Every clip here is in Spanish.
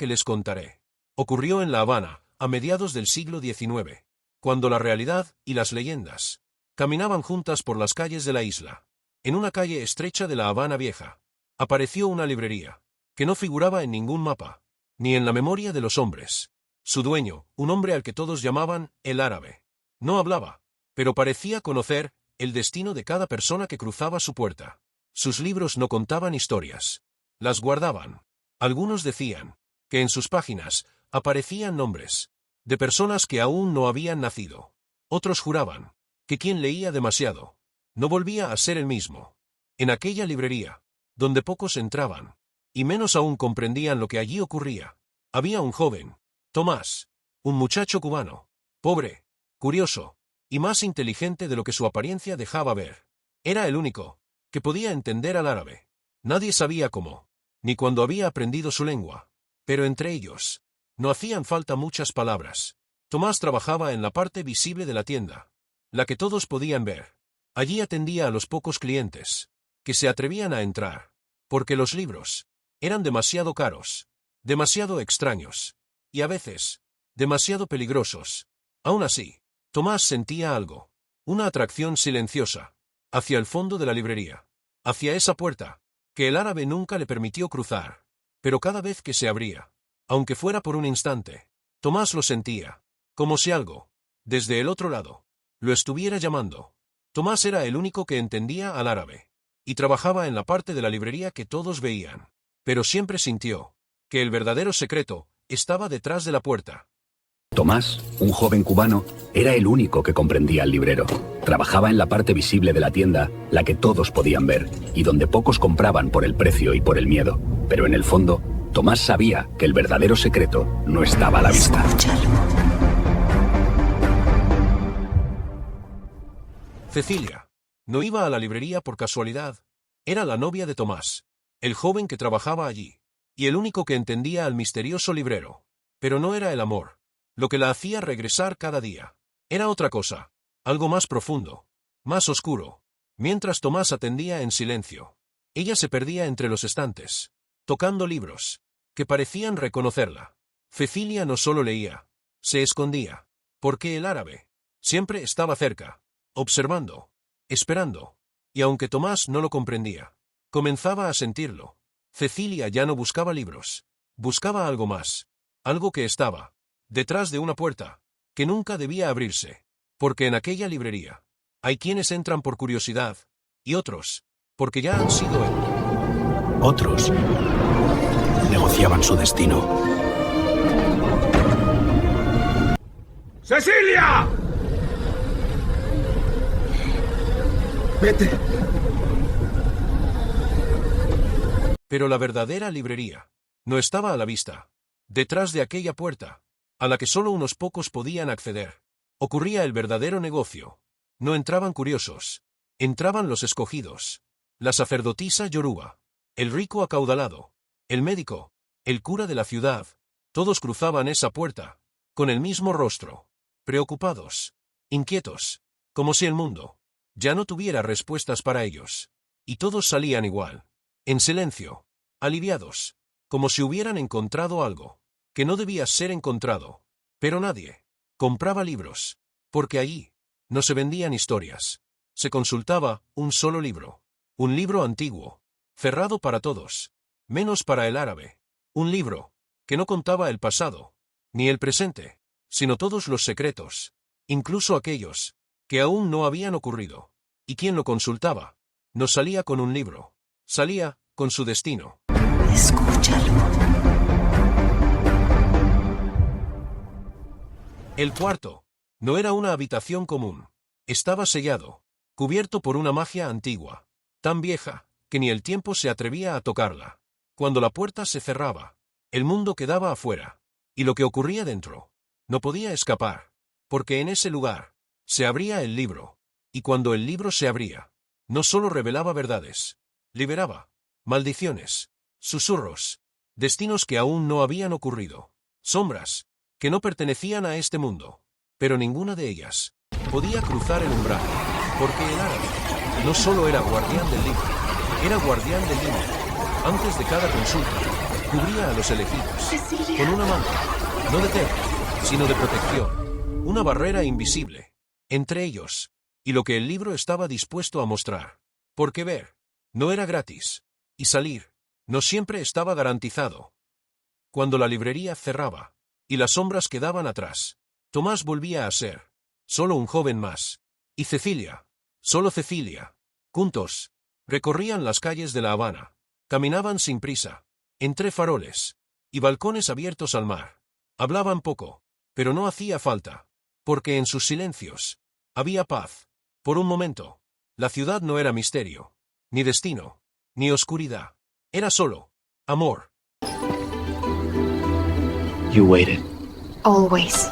que les contaré ocurrió en La Habana, a mediados del siglo XIX, cuando la realidad y las leyendas caminaban juntas por las calles de la isla. En una calle estrecha de La Habana Vieja, apareció una librería, que no figuraba en ningún mapa, ni en la memoria de los hombres. Su dueño, un hombre al que todos llamaban el Árabe, no hablaba, pero parecía conocer el destino de cada persona que cruzaba su puerta. Sus libros no contaban historias, las guardaban. Algunos decían que en sus páginas aparecían nombres de personas que aún no habían nacido. Otros juraban que quien leía demasiado no volvía a ser el mismo. En aquella librería, donde pocos entraban, y menos aún comprendían lo que allí ocurría, había un joven, Tomás, un muchacho cubano, pobre, curioso, y más inteligente de lo que su apariencia dejaba ver. Era el único que podía entender al árabe. Nadie sabía cómo, ni cuándo había aprendido su lengua, pero entre ellos no hacían falta muchas palabras. Tomás trabajaba en la parte visible de la tienda, la que todos podían ver. Allí atendía a los pocos clientes que se atrevían a entrar, porque los libros eran demasiado caros, demasiado extraños, y a veces demasiado peligrosos. Aún así, Tomás sentía algo, una atracción silenciosa, hacia el fondo de la librería, hacia esa puerta, que el árabe nunca le permitió cruzar. Pero cada vez que se abría, aunque fuera por un instante, Tomás lo sentía, como si algo, desde el otro lado, lo estuviera llamando. Tomás era el único que entendía al árabe, y trabajaba en la parte de la librería que todos veían, pero siempre sintió que el verdadero secreto estaba detrás de la puerta. Tomás, un joven cubano, era el único que comprendía al librero. Trabajaba en la parte visible de la tienda, la que todos podían ver, y donde pocos compraban por el precio y por el miedo. Pero en el fondo, Tomás sabía que el verdadero secreto no estaba a la vista. Cecilia no iba a la librería por casualidad. Era la novia de Tomás, el joven que trabajaba allí, y el único que entendía al misterioso librero. Pero no era el amor lo que la hacía regresar cada día. Era otra cosa, algo más profundo, más oscuro. Mientras Tomás atendía en silencio, ella se perdía entre los estantes, tocando libros que parecían reconocerla. Cecilia no solo leía, se escondía, porque el árabe siempre estaba cerca, observando, esperando, y aunque Tomás no lo comprendía, comenzaba a sentirlo. Cecilia ya no buscaba libros, buscaba algo más, algo que estaba detrás de una puerta, que nunca debía abrirse, porque en aquella librería hay quienes entran por curiosidad, y otros, porque ya han sido él. Otros negociaban su destino. ¡Cecilia! ¡Vete! Pero la verdadera librería no estaba a la vista. Detrás de aquella puerta, a la que solo unos pocos podían acceder, ocurría el verdadero negocio. No entraban curiosos, entraban los escogidos. La sacerdotisa yoruba, el rico acaudalado, el médico, el cura de la ciudad, todos cruzaban esa puerta, con el mismo rostro, preocupados, inquietos, como si el mundo ya no tuviera respuestas para ellos. Y todos salían igual, en silencio, aliviados, como si hubieran encontrado algo que no debía ser encontrado. Pero nadie compraba libros, porque allí no se vendían historias. Se consultaba un solo libro, un libro antiguo, cerrado para todos, menos para el árabe. Un libro que no contaba el pasado, ni el presente, sino todos los secretos, incluso aquellos que aún no habían ocurrido. Y quien lo consultaba no salía con un libro, salía con su destino. Escúchalo. El cuarto no era una habitación común. Estaba sellado, cubierto por una magia antigua, tan vieja que ni el tiempo se atrevía a tocarla. Cuando la puerta se cerraba, el mundo quedaba afuera, y lo que ocurría dentro no podía escapar, porque en ese lugar se abría el libro, y cuando el libro se abría, no solo revelaba verdades, liberaba maldiciones, susurros, destinos que aún no habían ocurrido, sombras que no pertenecían a este mundo, pero ninguna de ellas podía cruzar el umbral, porque el árabe no solo era guardián del libro, era guardián del límite. Antes de cada consulta, Cubría a los elegidos Cecilia. con una manta, no de terror, sino de protección, una barrera invisible entre ellos y lo que el libro estaba dispuesto a mostrar. Porque ver no era gratis, y salir no siempre estaba garantizado. Cuando la librería cerraba y las sombras quedaban atrás, Tomás volvía a ser solo un joven más, y Cecilia, solo Cecilia, juntos, recorrían las calles de La Habana, caminaban sin prisa, entre faroles y balcones abiertos al mar. Hablaban poco, pero no hacía falta, porque en sus silencios había paz. Por un momento, la ciudad no era misterio, ni destino, ni oscuridad. Era solo amor. You waited. Always.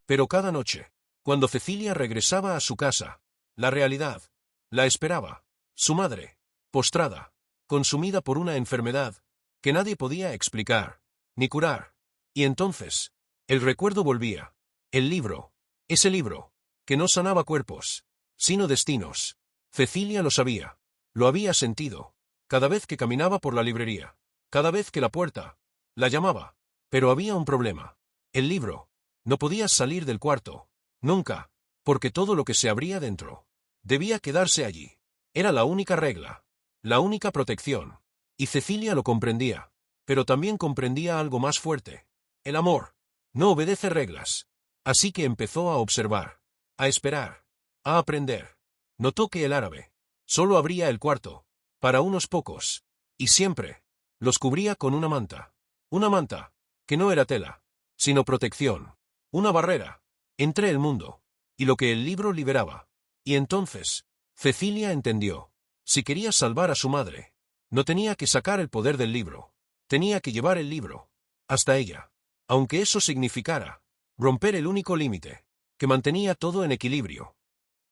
Pero cada noche, cuando Cecilia regresaba a su casa, la realidad la esperaba. Su madre, postrada, consumida por una enfermedad que nadie podía explicar ni curar. Y entonces, el recuerdo volvía. El libro, ese libro, que no sanaba cuerpos, sino destinos. Cecilia lo sabía, lo había sentido, cada vez que caminaba por la librería, cada vez que la puerta la llamaba. Pero había un problema. El libro. No podías salir del cuarto, nunca, porque todo lo que se abría dentro debía quedarse allí. Era la única regla, la única protección. Y Cecilia lo comprendía, pero también comprendía algo más fuerte. El amor no obedece reglas. Así que empezó a observar, a esperar, a aprender. Notó que el árabe solo abría el cuarto para unos pocos, y siempre los cubría con una manta que no era tela, sino protección. Una barrera entre el mundo y lo que el libro liberaba. Y entonces, Cecilia entendió. Si quería salvar a su madre, no tenía que sacar el poder del libro. Tenía que llevar el libro hasta ella. Aunque eso significara romper el único límite que mantenía todo en equilibrio.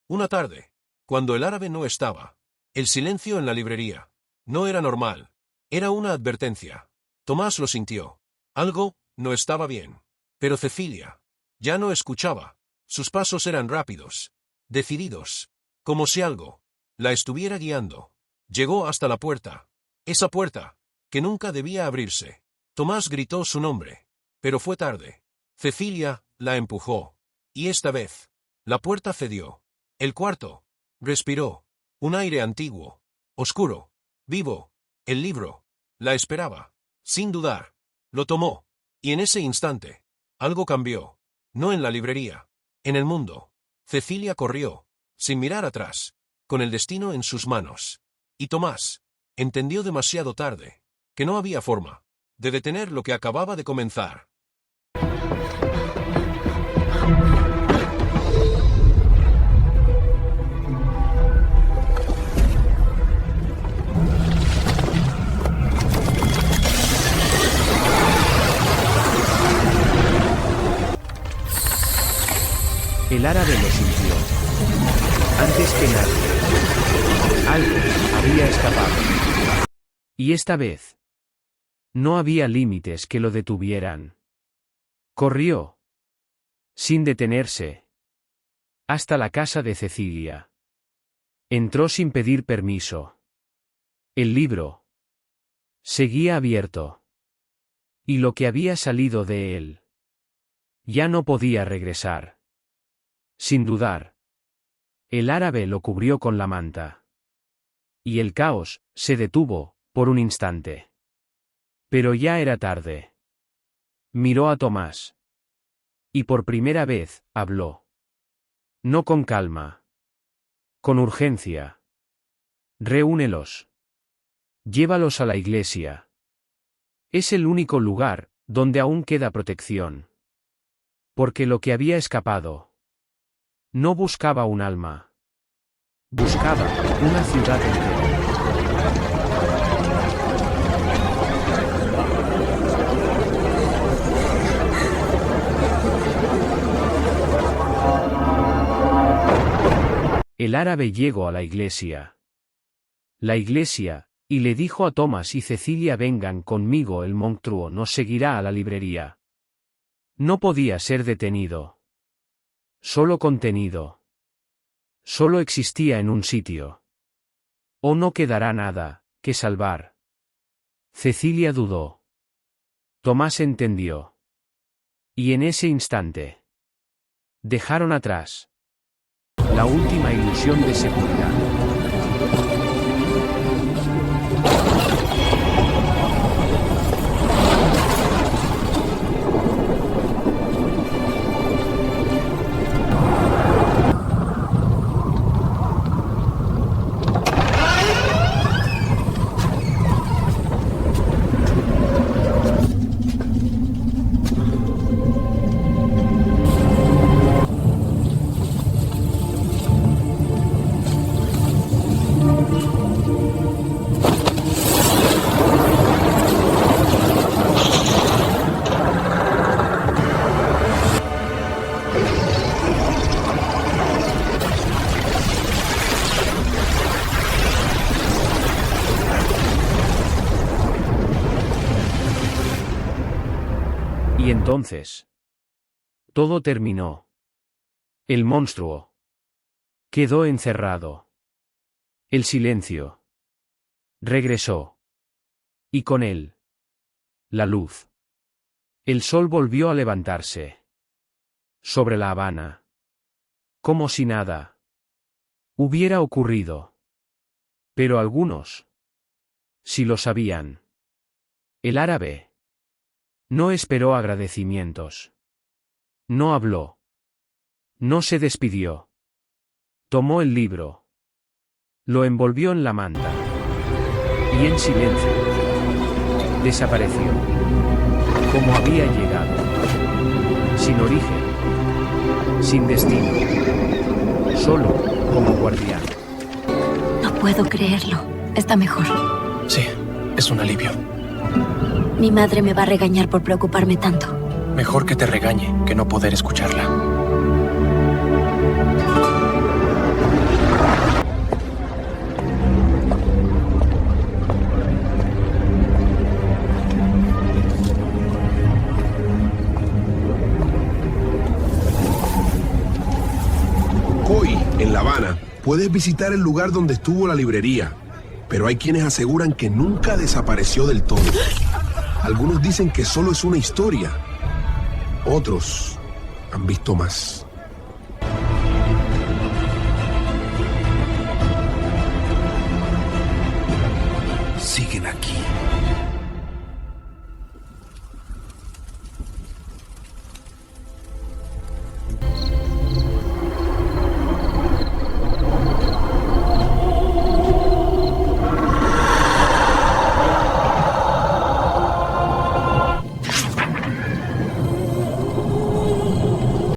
Una tarde, cuando el árabe no estaba, el silencio en la librería no era normal. Era una advertencia. Tomás lo sintió. Algo no estaba bien. Pero Cecilia ya no escuchaba. Sus pasos eran rápidos, decididos, como si algo la estuviera guiando. Llegó hasta la puerta. Esa puerta, que nunca debía abrirse. Tomás gritó su nombre, pero fue tarde. Cecilia la empujó, y esta vez, la puerta cedió. El cuarto respiró, un aire antiguo, oscuro, vivo. El libro la esperaba, sin dudar. Lo tomó, y en ese instante, algo cambió. No en la librería, en el mundo. Cecilia corrió, sin mirar atrás, con el destino en sus manos. Y Tomás entendió demasiado tarde que no había forma de detener lo que acababa de comenzar. El árabe lo sintió. Antes que nadie, algo había escapado. Y esta vez, no había límites que lo detuvieran. Corrió, sin detenerse, hasta la casa de Cecilia. Entró sin pedir permiso. El libro seguía abierto. Y lo que había salido de él ya no podía regresar. Sin dudar, el árabe lo cubrió con la manta. Y el caos se detuvo por un instante. Pero ya era tarde. Miró a Tomás. Y por primera vez, habló. No con calma. Con urgencia. Reúnelos. Llévalos a la iglesia. Es el único lugar donde aún queda protección. Porque lo que había escapado no buscaba un alma. Buscaba una ciudad entera. El árabe llegó a la iglesia. Y le dijo a Tomás y Cecilia: vengan conmigo, el monstruo nos seguirá a la librería. No podía ser detenido. Solo contenido. Solo existía en un sitio. ¿O no quedará nada que salvar? Cecilia dudó. Tomás entendió. Y en ese instante dejaron atrás la última ilusión de seguridad. Y entonces todo terminó. El monstruo quedó encerrado. El silencio regresó. Y con él la luz. El sol volvió a levantarse sobre La Habana, como si nada hubiera ocurrido. Pero algunos sí lo sabían. El árabe no esperó agradecimientos. No habló. No se despidió. Tomó el libro. Lo envolvió en la manta. Y en silencio desapareció. Como había llegado. Sin origen. Sin destino. Solo como guardián. No puedo creerlo. Está mejor. Sí, es un alivio. Mi madre me va a regañar por preocuparme tanto. Mejor que te regañe que no poder escucharla. Hoy, en La Habana, puedes visitar el lugar donde estuvo la librería, pero hay quienes aseguran que nunca desapareció del todo. Algunos dicen que solo es una historia. Otros han visto más.